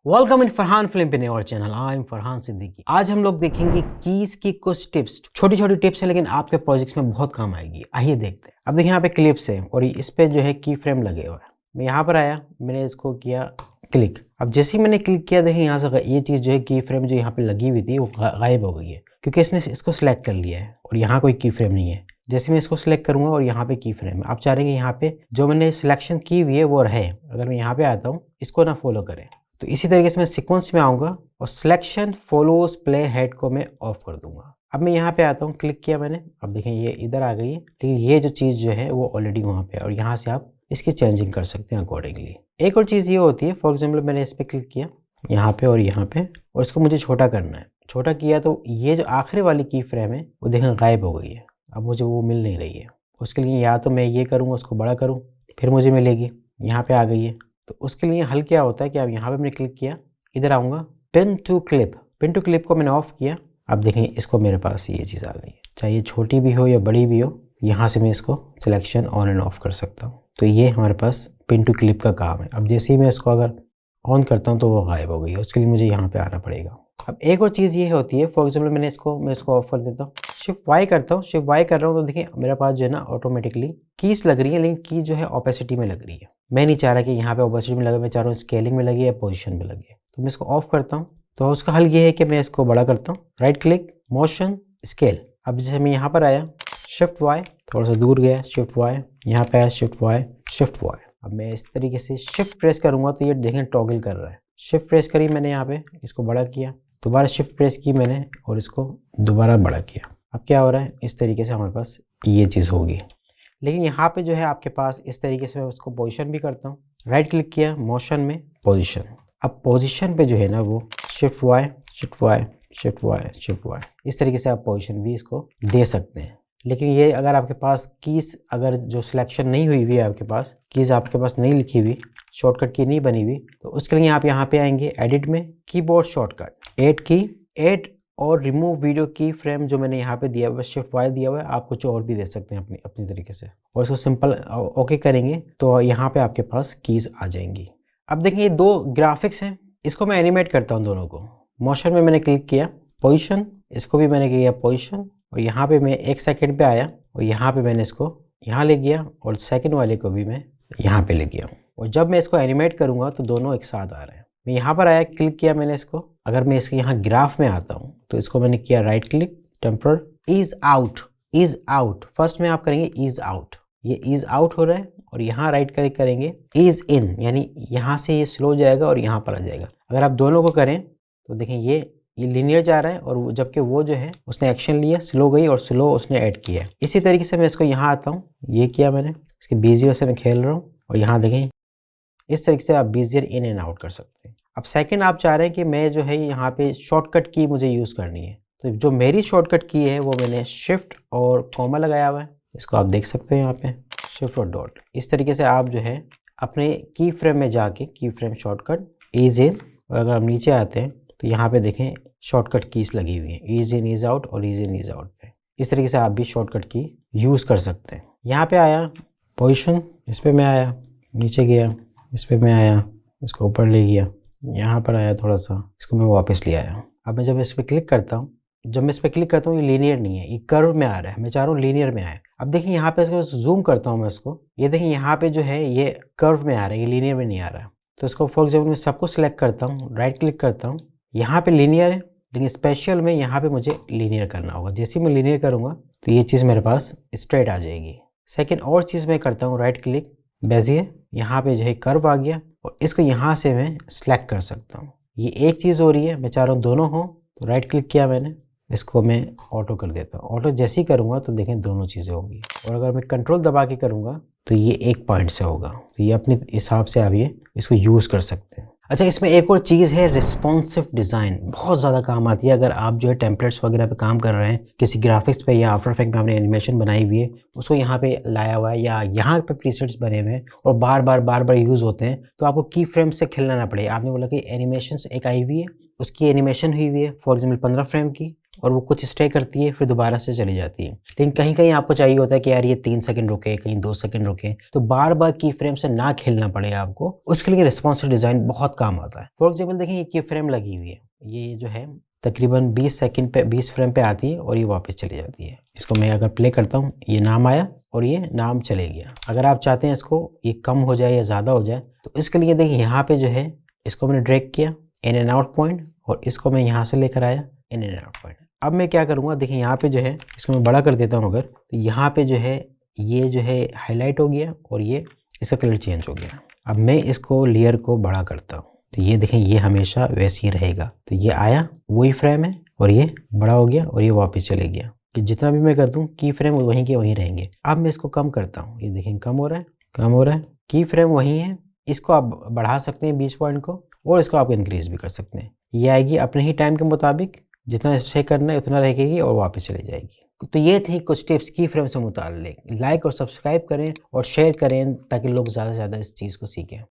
Welcome in Farhan film पे और channel. I am Farhan Siddiqui. आज हम लोग देखेंगे कीज की कुछ टिप्स। छोटी छोटी टिप्स है लेकिन आपके प्रोजेक्ट्स में बहुत काम आएगी। आइए देखते हैं। अब देखिए यहाँ पे क्लिप्स है और इस पे जो है की फ्रेम लगे हुए हैं। मैं यहाँ पर आया, मैंने इसको किया क्लिक। अब जैसे ही मैंने क्लिक किया देखिए यहाँ से ये चीज़ जो है की फ्रेम जो यहाँ पे लगी हुई थी वो गायब हो गई है क्योंकि इसने इसको सिलेक्ट कर लिया है और यहाँ कोई की फ्रेम नहीं है। जैसे मैं इसको सिलेक्ट करूंगा और यहाँ पे की फ्रेम, आप चाह रहे हैं यहाँ पे जो मैंने सिलेक्शन की हुई है वो रहे। अगर मैं यहाँ पे आता हूँ, इसको ना फॉलो करें, तो इसी तरीके से मैं सीक्वेंस में आऊँगा और सिलेक्शन फॉलोज प्ले हेड को मैं ऑफ कर दूंगा। अब मैं यहाँ पे आता हूँ, क्लिक किया मैंने, अब देखें ये इधर आ गई है, लेकिन ये जो चीज़ जो है वो ऑलरेडी वहाँ पे है और यहाँ से आप इसकी चेंजिंग कर सकते हैं अकॉर्डिंगली। एक और चीज़ ये होती है, फॉर एग्जाम्पल मैंने इस पर क्लिक किया यहाँ पे और यहाँ पे, और इसको मुझे छोटा करना है। छोटा किया तो ये जो आखिरी वाली की फ्रेम है वो देखें गायब हो गई है। अब मुझे वो मिल नहीं रही है। उसके लिए या तो मैं ये करूँगा, उसको बड़ा करूँ, फिर मुझे मिलेगी। यहाँ पे आ गई है, तो उसके लिए हल क्या होता है कि अब यहाँ पे मैंने क्लिक किया, इधर आऊँगा, पिन टू क्लिप को मैंने ऑफ किया। अब देखें इसको मेरे पास ये चीज़ आ गई है, चाहे ये छोटी भी हो या बड़ी भी हो, यहाँ से मैं इसको सिलेक्शन ऑन एंड ऑफ कर सकता हूँ। तो ये हमारे पास पिन टू क्लिप का काम है। अब जैसे ही मैं इसको अगर ऑन करता हूँ तो वो गायब हो गई है। उसके लिए मुझे यहाँ पे आना पड़ेगा। अब एक और चीज़ ये होती है, फॉर एग्जाम्पल मैं इसको ऑफ कर देता हूँ, शिफ्ट वाई करता हूँ, शिफ्ट वाई कर रहा हूँ तो देखिए मेरे पास जो है ना ऑटोमेटिकली कीज लग रही है, लेकिन की जो है ओपेसिटी में लग रही है। मैं नहीं चाह रहा कि यहाँ पे ओपेसिटी में लगे, मैं चाह रहा हूँ स्केलिंग में लगे या पोजीशन में लगे। तो मैं इसको ऑफ करता हूँ। तो उसका हल ये है कि मैं इसको बड़ा करता हूँ, राइट क्लिक, मोशन, स्केल। अब जैसे मैं यहाँ पर आया, शिफ्ट वाई, थोड़ा सा दूर गया, शिफ्ट वाई, यहाँ पे आया, शिफ्ट वाई, शिफ्ट वाई। अब मैं इस तरीके से शिफ्ट प्रेस करूँगा तो ये देखें टॉगल कर रहा है। शिफ्ट प्रेस करी मैंने, यहाँ पे इसको बड़ा किया, दोबारा शिफ्ट प्रेस की मैंने और इसको दोबारा बड़ा किया। अब क्या हो रहा है, इस तरीके से हमारे पास ये चीज़ होगी। लेकिन यहाँ पे जो है आपके पास इस तरीके से मैं उसको पोजीशन भी करता हूँ, राइट क्लिक किया, मोशन में पोजीशन। अब पोजीशन पे जो है ना वो shift by, shift by, shift by, shift by, इस तरीके से आप पोजीशन भी इसको दे सकते हैं। लेकिन ये अगर आपके पास कीज अगर जो सिलेक्शन नहीं हुई हुई है, आपके पास कीज आपके पास नहीं लिखी हुई, शॉर्टकट की नहीं बनी हुई, तो उसके लिए आप यहाँ पे आएंगे एडिट में, कीबोर्ड शॉर्टकट ऐड और रिमूव वीडियो की फ्रेम जो मैंने यहाँ पे दिया हुआ है, शिफ्ट वाई दिया हुआ है, आप कुछ और भी दे सकते हैं अपनी तरीके से। और इसको सिंपल ओके करेंगे तो यहाँ पे आपके पास कीज आ जाएंगी। अब देखिए ये दो ग्राफिक्स हैं, इसको मैं एनिमेट करता हूँ दोनों को। मोशन में मैंने क्लिक किया, पोजिशन, इसको भी मैंने किया पोजिशन, और यहाँ पे मैं 1 सेकंड पे आया और यहाँ पे मैंने इसको यहाँ ले गया और सेकंड वाले को भी मैं यहाँ पे ले गया। और जब मैं इसको एनिमेट करूँगा तो दोनों एक साथ आ रहे हैं। मैं यहाँ पर आया, क्लिक किया मैंने इसको। अगर मैं इसके यहाँ ग्राफ में आता हूँ तो इसको मैंने किया right click, temporal, ease out. First में आप करेंगे ईज आउट, ये ईज आउट हो रहा है, और यहाँ राइट क्लिक करेंगे ईज इन, यानी यहाँ से ये स्लो जाएगा और यहाँ पर आ जाएगा। अगर आप दोनों को करें तो देखें ये लीनियर जा रहा है, और जबकि वो जो है उसने एक्शन लिया, स्लो गई और स्लो उसने ऐड किया। इसी तरीके से मैं इसको यहाँ आता हूँ, ये किया मैंने, इसके बीजियर से मैं खेल रहा हूँ और यहाँ देखें इस तरीके से आप बीजियर इन एंड आउट कर सकते हैं। अब सेकंड आप चाह रहे हैं कि मैं जो है यहाँ पे शॉर्टकट की मुझे यूज़ करनी है, तो जो मेरी शॉर्टकट की है वो मैंने शिफ्ट और कॉमा लगाया हुआ है, इसको आप देख सकते हैं यहाँ पे, शिफ्ट और डॉट। इस तरीके से आप जो है अपने की फ्रेम में जाके की फ्रेम शॉर्टकट ईज इन, और अगर हम नीचे आते हैं तो यहाँ पे देखें शॉर्टकट कीज लगी हुई है, ईज इन ईज आउट और ईज इन ईज आउट पे। इस तरीके से आप भी शॉर्टकट की यूज़ कर सकते हैं। यहाँ पे आया पोजीशन, इस पे मैं आया, नीचे गया, इस पे मैं आया, इसको ऊपर ले गया, यहाँ पर आया थोड़ा सा, इसको मैं वापस ले आया। अब मैं जब इस पर क्लिक करता हूँ, ये लीनियर नहीं है, ये कर्व में आ रहा है, मैं चाह रहा हूँ लीनियर में आए। अब देखिए यहाँ पे इसको जूम करता हूँ मैं इसको, ये देखिए यहाँ पे जो है ये कर्व में आ रहा है, ये लीनियर में नहीं आ रहा है। तो इसको फॉर एग्जाम्पल मैं सबको सिलेक्ट करता हूँ, राइट क्लिक करता हूँ, यहाँ पे लीनियर है, लेकिन स्पेशल में यहाँ पे मुझे लीनियर करना होगा। जैसे ही मैं लीनियर करूँगा तो ये चीज़ मेरे पास स्ट्रेट आ जाएगी। सेकेंड और चीज़ मैं करता हूँ, राइट क्लिक, बेजियर, यहाँ पे जो है कर्व आ गया और इसको यहाँ से मैं सिलेक्ट कर सकता हूँ। ये एक चीज़ हो रही है, मैं चाह रहा हूँ दोनों हो, तो राइट क्लिक किया मैंने, इसको मैं ऑटो कर देता हूँ। ऑटो जैसे ही करूँगा तो देखें दोनों चीज़ें होंगी, और अगर मैं कंट्रोल दबा के करूँगा तो ये एक पॉइंट से होगा। तो ये अपने हिसाब से आप ये इसको यूज़ कर सकते हैं। अच्छा, इसमें एक और चीज़ है रिस्पॉन्सिव डिज़ाइन, बहुत ज़्यादा काम आती है अगर आप जो है टेम्पलेट्स वगैरह पे काम कर रहे हैं, किसी ग्राफिक्स पे या आफ्टर इफेक्ट में आपने एनिमेशन बनाई हुई है, उसको यहाँ पे लाया हुआ है या यहाँ पे प्रीसेट्स बने हुए हैं और बार बार यूज़ होते हैं, तो आपको की फ्रेम से खेलना ना पड़े। आपने बोला कि एनिमेशन एक आई हुई है, उसकी एनिमेशन हुई हुई है फॉर एग्जाम्पल 15 फ्रेम की, और वो कुछ स्टे करती है फिर दोबारा से चली जाती है। लेकिन कहीं कहीं आपको चाहिए होता है कि यार ये 3 सेकंड रुके, कहीं 2 सेकंड रुके, तो बार बार की फ्रेम से ना खेलना पड़े आपको, उसके लिए रिस्पॉन्सिव डिज़ाइन बहुत काम आता है। फॉर एग्जाम्पल देखिए ये की फ्रेम लगी हुई है, ये जो है तकरीबन 20 सेकंड पे 20 फ्रेम पे आती है और ये वापस चली जाती है। इसको मैं अगर प्ले करता हूँ, ये नाम आया और ये नाम चले गया। अगर आप चाहते हैं इसको ये कम हो जाए या ज़्यादा हो जाए, तो इसके लिए देखिए यहाँ पे जो है इसको मैंने ड्रैग किया इन एंड आउट पॉइंट और इसको मैं यहाँ से लेकर आया इन एंड आउट पॉइंट। अब मैं क्या करूँगा, देखिए यहाँ पे जो है इसको मैं बड़ा कर देता हूँ अगर, तो यहाँ पे जो है ये जो है हाईलाइट हो गया और ये इसका कलर चेंज हो गया। अब मैं इसको लेयर को बड़ा करता हूँ, तो ये देखें ये हमेशा वैसे ही रहेगा। तो ये आया वही फ्रेम है और ये बड़ा हो गया और ये वापस चले गया। कि जितना भी मैं कर दूं की फ्रेम वहीं के वहीं रहेंगे। अब मैं इसको कम करता हूँ, ये देखें कम हो रहा है, कम हो रहा है। की फ्रेम वही है, इसको आप बढ़ा सकते हैं 20 पॉइंट को और इसको आप इंक्रीज भी कर सकते हैं। ये आएगी अपने ही टाइम के मुताबिक, जितना स्टे करना है उतना रहेगी और वापस चली जाएगी। तो ये थी कुछ टिप्स की फ्रेम से मुताल्लिक। लाइक और सब्सक्राइब करें और शेयर करें ताकि लोग ज़्यादा से ज़्यादा इस चीज़ को सीखें।